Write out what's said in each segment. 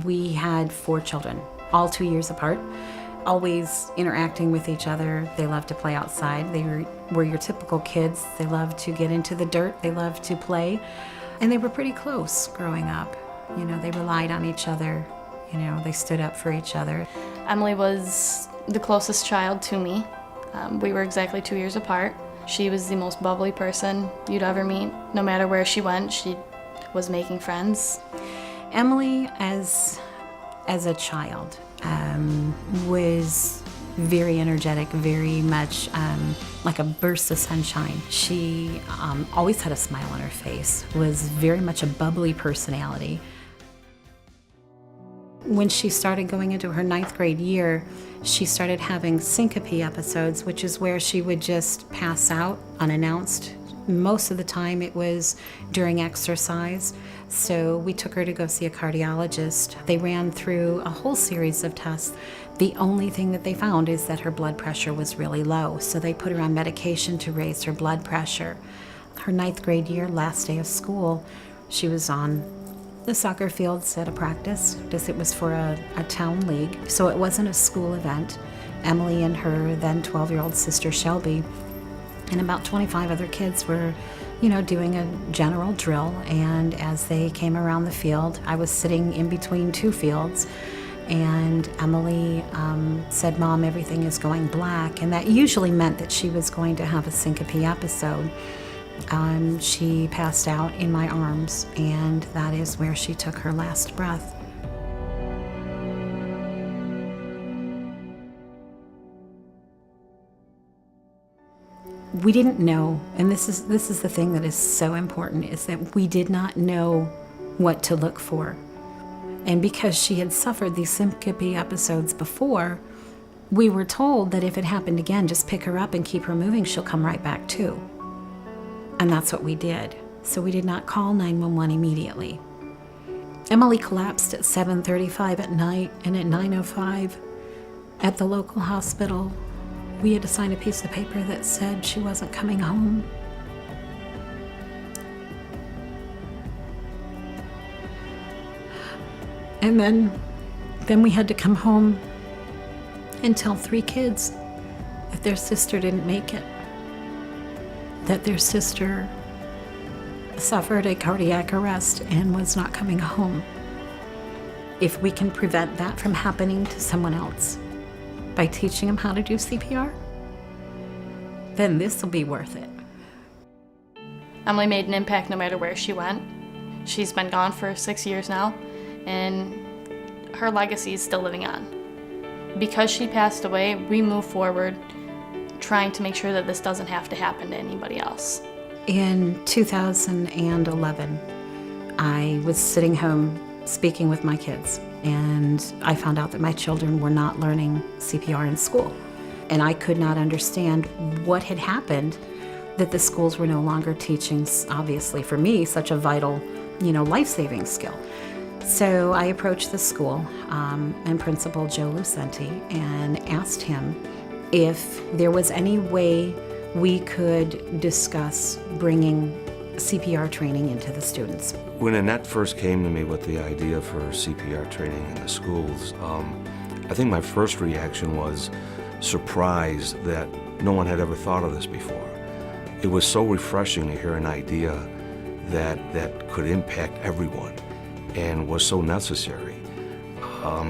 We had 4 children, all 2 years apart, always interacting with each other. They loved to play outside. They were your typical kids. They loved to get into the dirt. They loved to play. And they were pretty close growing up. You know, they relied on each other. You know, they stood up for each other. Emily was the closest child to me. We were exactly 2 years apart. She was the most bubbly person you'd ever meet. No matter where she went, she was making friends. Emily, as a child, was very energetic, very much like a burst of sunshine. She always had a smile on her face, was very much a bubbly personality. When she started going into her 9th grade year, she started having syncope episodes, which is where she would just pass out unannounced. Most of the time it was during exercise, so we took her to go see a cardiologist. They ran through a whole series of tests. The only thing that they found is that her blood pressure was really low, so they put her on medication to raise her blood pressure. Her 9th grade year, last day of school, she was on the soccer fields at a practice, because it was for a town league, so it wasn't a school event. Emily and her then 12-year-old sister Shelby and about 25 other kids were, you know, doing a general drill, and as they came around the field, I was sitting in between 2 fields, and Emily said, "Mom, everything is going black," and that usually meant that she was going to have a syncope episode. She passed out in my arms, and that is where she took her last breath. We didn't know, and this is the thing that is so important, is that we did not know what to look for. And because she had suffered these syncope episodes before, we were told that if it happened again, just pick her up and keep her moving, she'll come right back too. And that's what we did. So we did not call 911 immediately. Emily collapsed at 7:35 at night, and at 9:05 at the local hospital, we had to sign a piece of paper that said she wasn't coming home. And then we had to come home and tell 3 kids that their sister didn't make it, that their sister suffered a cardiac arrest and was not coming home. If we can prevent that from happening to someone else by teaching them how to do CPR, then this will be worth it. Emily made an impact no matter where she went. She's been gone for 6 years now, and her legacy is still living on. Because she passed away, we move forward trying to make sure that this doesn't have to happen to anybody else. In 2011, I was sitting home speaking with my kids, and I found out that my children were not learning CPR in school. And I could not understand what had happened, that the schools were no longer teaching, obviously for me, such a vital, life-saving skill. So I approached the school and Principal Joe Lucenti and asked him if there was any way we could discuss bringing CPR training into the students. When Annette first came to me with the idea for CPR training in the schools, I think my first reaction was surprise that no one had ever thought of this before. It was so refreshing to hear an idea that could impact everyone and was so necessary.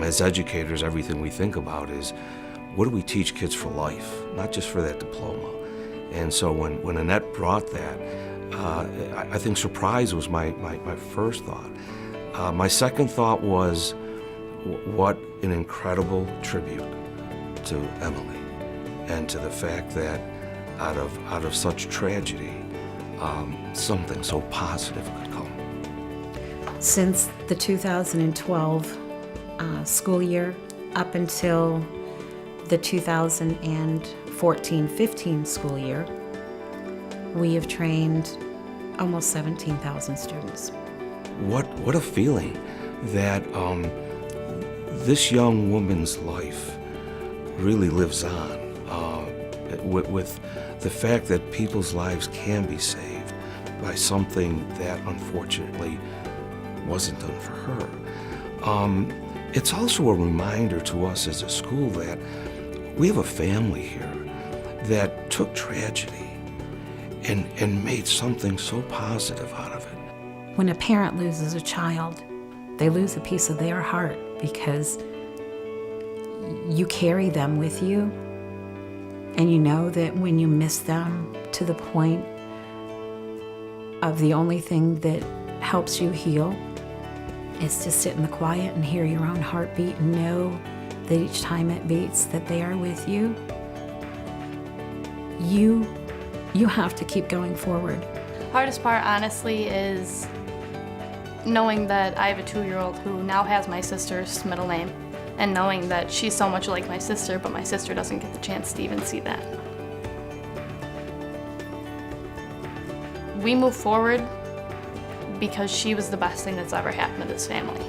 As educators, everything we think about is, what do we teach kids for life, not just for that diploma? And so when Annette brought that, I think surprise was my first thought. My second thought was, what an incredible tribute to Emily, and to the fact that out of such tragedy, something so positive could come. Since the 2012 school year up until the 2014-15 school year, we have trained almost 17,000 students. What a feeling that this young woman's life really lives on, with the fact that people's lives can be saved by something that unfortunately wasn't done for her. It's also a reminder to us as a school that we have a family here that took tragedy and made something so positive out of it. When a parent loses a child, they lose a piece of their heart because you carry them with you, and you know that when you miss them to the point of the only thing that helps you heal is to sit in the quiet and hear your own heartbeat and know that each time it beats that they are with you. You have to keep going forward. Hardest part, honestly, is knowing that I have a 2-year-old who now has my sister's middle name, and knowing that she's so much like my sister, but my sister doesn't get the chance to even see that. We move forward because she was the best thing that's ever happened to this family.